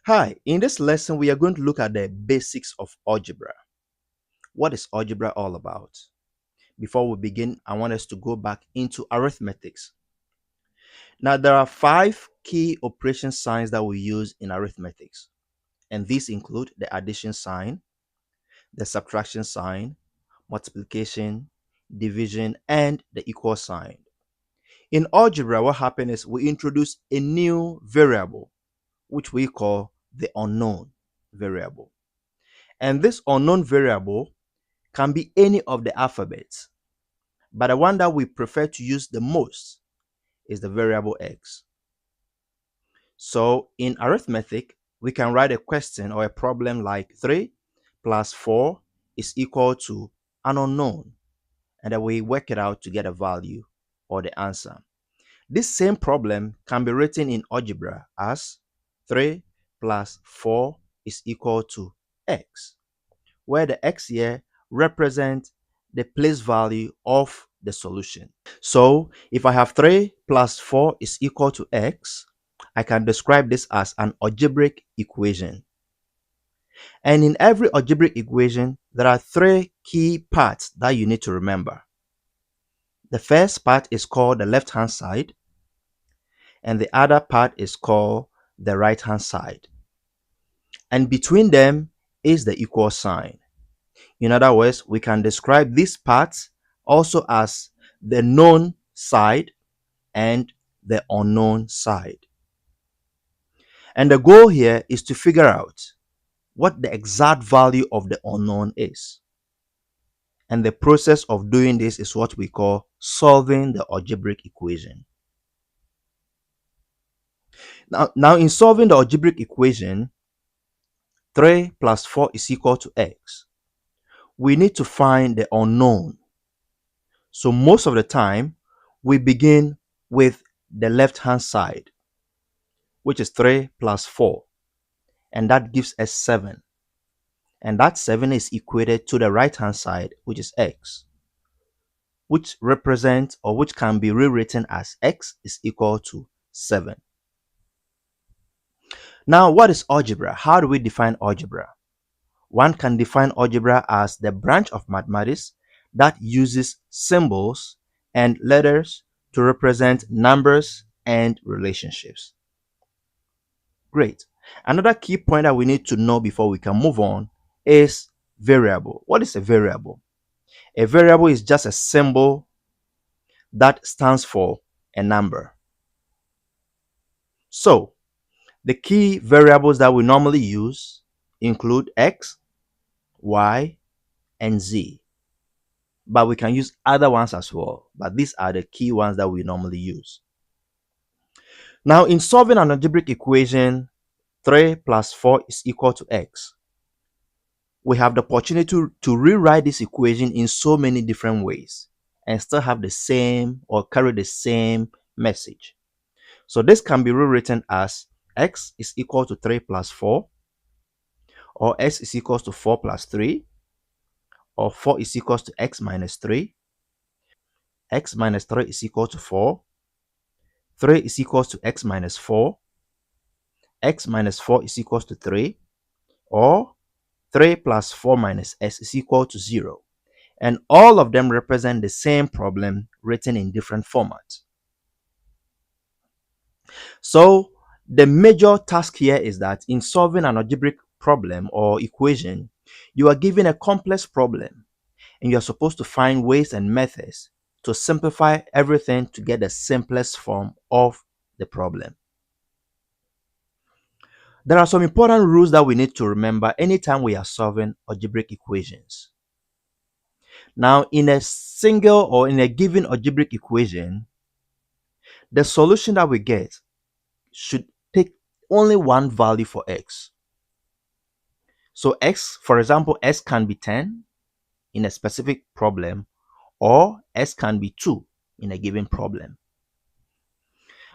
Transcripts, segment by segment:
Hi, in this lesson, we are going to look at the basics of algebra. What is algebra all about? Before we begin, I want us to go back into arithmetics. Now, there are five key operation signs that we use in arithmetics, and these include the addition sign, the subtraction sign, multiplication, division, and the equal sign. In algebra, what happens is we introduce a new variable, which we call the unknown variable. And this unknown variable can be any of the alphabets, but the one that we prefer to use the most is the variable x. So in arithmetic, we can write a question or a problem like 3 plus 4 is equal to an unknown, and then we work it out to get a value or the answer. This same problem can be written in algebra as 3 plus 4 is equal to x, where the x here represents the place value of the solution. So if I have 3 plus 4 is equal to x, I can describe this as an algebraic equation. And in every algebraic equation, there are three key parts that you need to remember. The first part is called the left-hand side, and the other part is called the right-hand side. And between them is the equal sign. In other words, we can describe this part also as the known side and the unknown side. And the goal here is to figure out what the exact value of the unknown is. And the process of doing this is what we call solving the algebraic equation. Now in solving the algebraic equation, 3 plus 4 is equal to x. We need to find the unknown. So most of the time, we begin with the left-hand side, which is 3 plus 4, and that gives us 7. And that 7 is equated to the right-hand side, which is x, which represents or which can be rewritten as x is equal to 7. Now, what is algebra? How do we define algebra? One can define algebra as the branch of mathematics that uses symbols and letters to represent numbers and relationships. Great. Another key point that we need to know before we can move on is variable. What is a variable? A variable is just a symbol that stands for a number. So, the key variables that we normally use include x, y, and z. But we can use other ones as well. But these are the key ones that we normally use. Now, in solving an algebraic equation, 3 plus 4 is equal to x, we have the opportunity to rewrite this equation in so many different ways and still have the same or carry the same message. So this can be rewritten as x is equal to 3 plus 4, or x is equal to 4 plus 3, or 4 is equal to x minus 3, x minus 3 is equal to 4, 3 is equal to x minus 4, x minus 4 is equal to 3, or 3 plus 4 minus s is equal to 0. And all of them represent the same problem written in different formats. So the major task here is that in solving an algebraic problem or equation, you are given a complex problem and you are supposed to find ways and methods to simplify everything to get the simplest form of the problem. There are some important rules that we need to remember anytime we are solving algebraic equations. Now, in a single or in a given algebraic equation, the solution that we get should take only one value for x. So x, for example, s can be 10 in a specific problem, or s can be 2 in a given problem.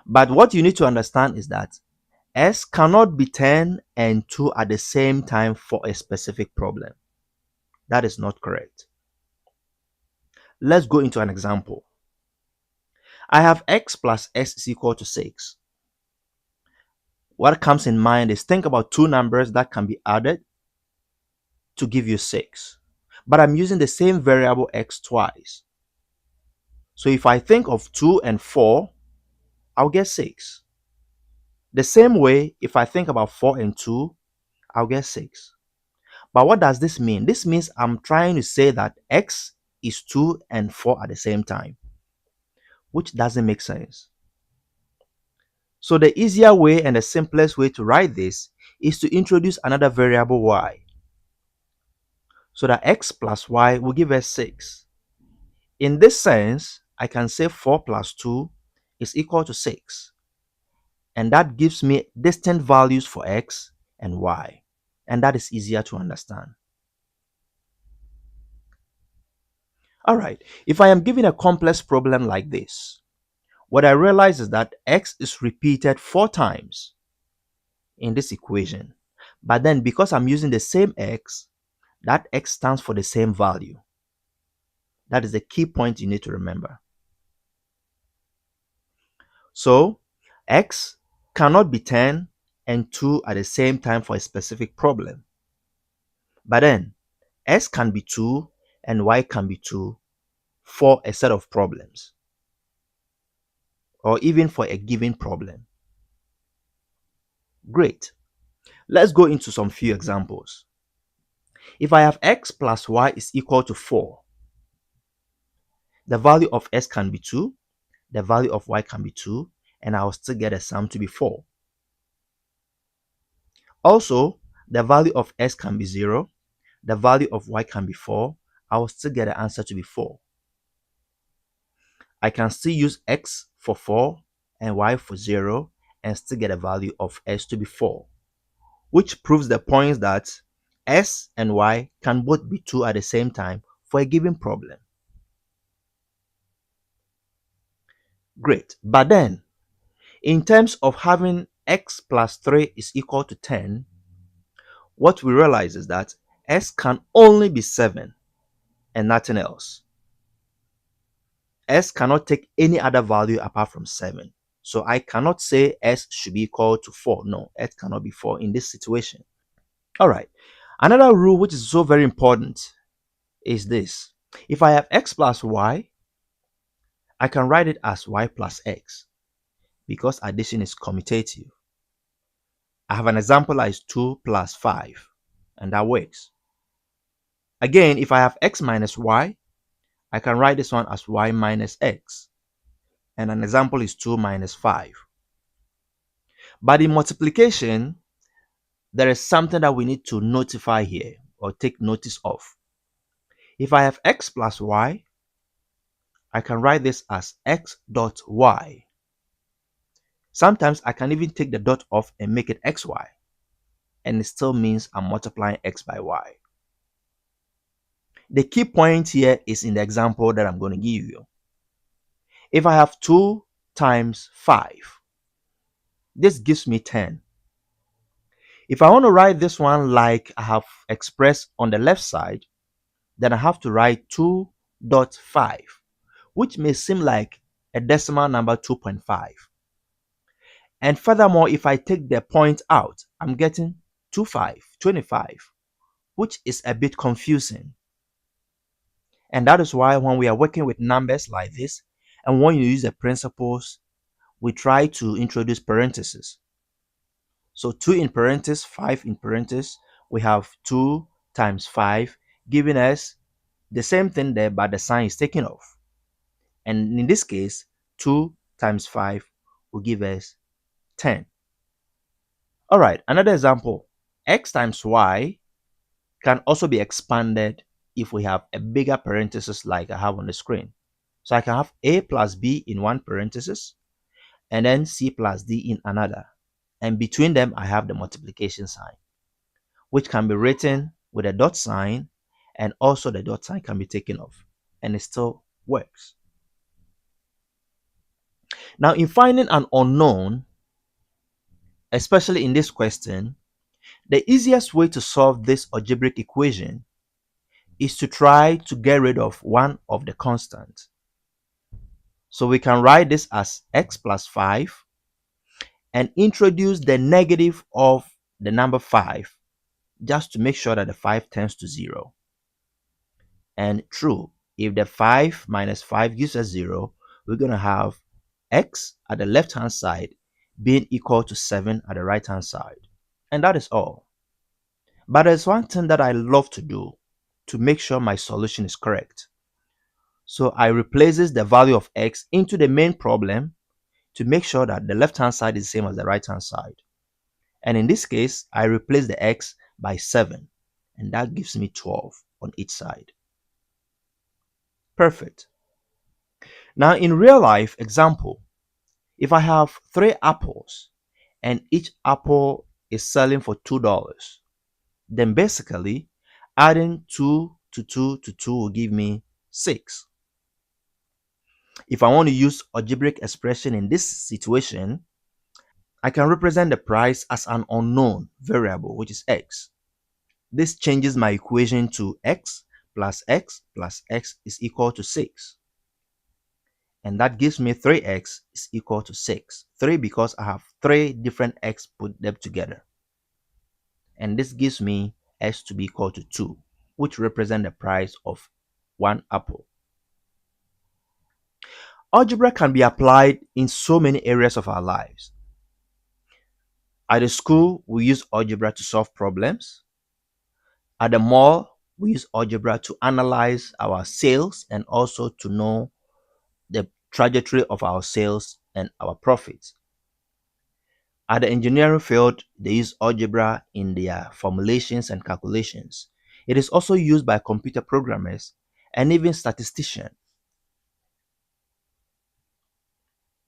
But what you need to understand is that s cannot be 10 and 2 at the same time for a specific problem. That is not correct. Let's go into an example. I have x plus s is equal to 6. what comes in mind is think about two numbers that can be added to give you 6. But I'm using the same variable x twice. So if I think of 2 and 4, I'll get 6. The same way, if I think about 4 and 2, I'll get 6. But what does this mean? This means I'm trying to say that x is 2 and 4 at the same time, which doesn't make sense. So the easier way and the simplest way to write this is to introduce another variable y. So that x plus y will give us 6. In this sense, I can say 4 plus 2 is equal to 6. And that gives me distinct values for x and y. And that is easier to understand. All right, if I am given a complex problem like this, what I realize is that x is repeated 4 times in this equation. But then because I'm using the same x, that x stands for the same value. That is the key point you need to remember. So x cannot be 10 and 2 at the same time for a specific problem. But then s can be 2 and y can be 2 for a set of problems, or even for a given problem. Great. Let's go into some few examples. If I have x plus y is equal to 4, the value of s can be 2, the value of y can be 2, and I'll still get a sum to be 4. Also, the value of s can be 0, the value of y can be 4, I will still get the answer to be 4. I can still use x for 4 and y for 0 and still get a value of s to be 4, which proves the point that s and y can both be 2 at the same time for a given problem. Great. But then, in terms of having x plus 3 is equal to 10, what we realize is that s can only be 7 and nothing else. S cannot take any other value apart from 7. So I cannot say s should be equal to 4. No, s cannot be 4 in this situation. All right. Another rule which is so very important is this. If I have x plus y, I can write it as y plus x because addition is commutative. I have an example that is 2 plus 5, and that works. Again, if I have x minus y, I can write this one as y minus x. And an example is 2 minus 5. But in multiplication, there is something that we need to notify here or take notice of. If I have x plus y, I can write this as x dot y. Sometimes I can even take the dot off and make it xy. And it still means I'm multiplying x by y. The key point here is in the example that I'm going to give you. If I have 2 times 5, this gives me 10. If I want to write this one like I have expressed on the left side, then I have to write 2.5, which may seem like a decimal number 2.5. And furthermore, if I take the point out, I'm getting 25, which is a bit confusing. And that is why when we are working with numbers like this, and when you use the principles, we try to introduce parentheses. So 2 in parentheses, 5 in parentheses, we have 2 times 5, giving us the same thing there, but the sign is taken off. And in this case, 2 times 5 will give us 10. All right, another example. X times y can also be expanded if we have a bigger parenthesis like I have on the screen. So I can have a plus b in one parenthesis and then c plus d in another. And between them, I have the multiplication sign, which can be written with a dot sign, and also the dot sign can be taken off, and it still works. Now, in finding an unknown, especially in this question, the easiest way to solve this algebraic equation is to try to get rid of one of the constants. So we can write this as x plus 5, and introduce the negative of the number 5 just to make sure that the 5 tends to 0. And true, if the 5 minus 5 gives us 0, we're going to have x at the left hand side being equal to 7 at the right hand side. And that is all. But there's one thing that I love to do to make sure my solution is correct. So I replaces the value of x into the main problem to make sure that the left hand side is the same as the right hand side. And in this case, I replace the x by 7, and that gives me 12 on each side. Perfect. Now in real life example, if I have 3 apples and each apple is selling for $2, then basically adding 2 to 2 to 2 will give me 6. If I want to use algebraic expression in this situation, I can represent the price as an unknown variable, which is x. This changes my equation to x plus x plus x is equal to 6. And that gives me 3x is equal to 6. 3 because I have 3 different x put them together. And this gives me x to be equal to 2, which represent the price of 1 apple. Algebra can be applied in so many areas of our lives. At the school, we use algebra to solve problems. At the mall, we use algebra to analyze our sales and also to know the trajectory of our sales and our profits. At the engineering field, they use algebra in their formulations and calculations. It is also used by computer programmers and even statisticians.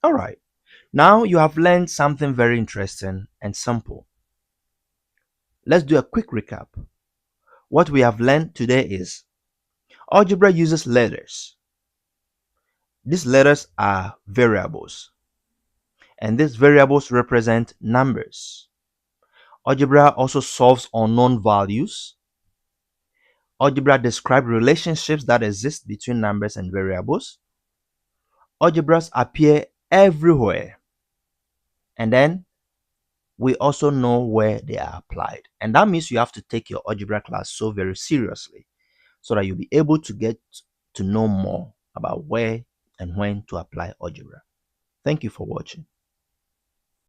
All right, now you have learned something very interesting and simple. Let's do a quick recap. What we have learned today is algebra uses letters. These letters are variables, and these variables represent numbers. Algebra also solves unknown values. Algebra describes relationships that exist between numbers and variables. Algebras appear everywhere. And then we also know where they are applied. And that means you have to take your algebra class so very seriously so that you'll be able to get to know more about where and when to apply algebra. Thank you for watching.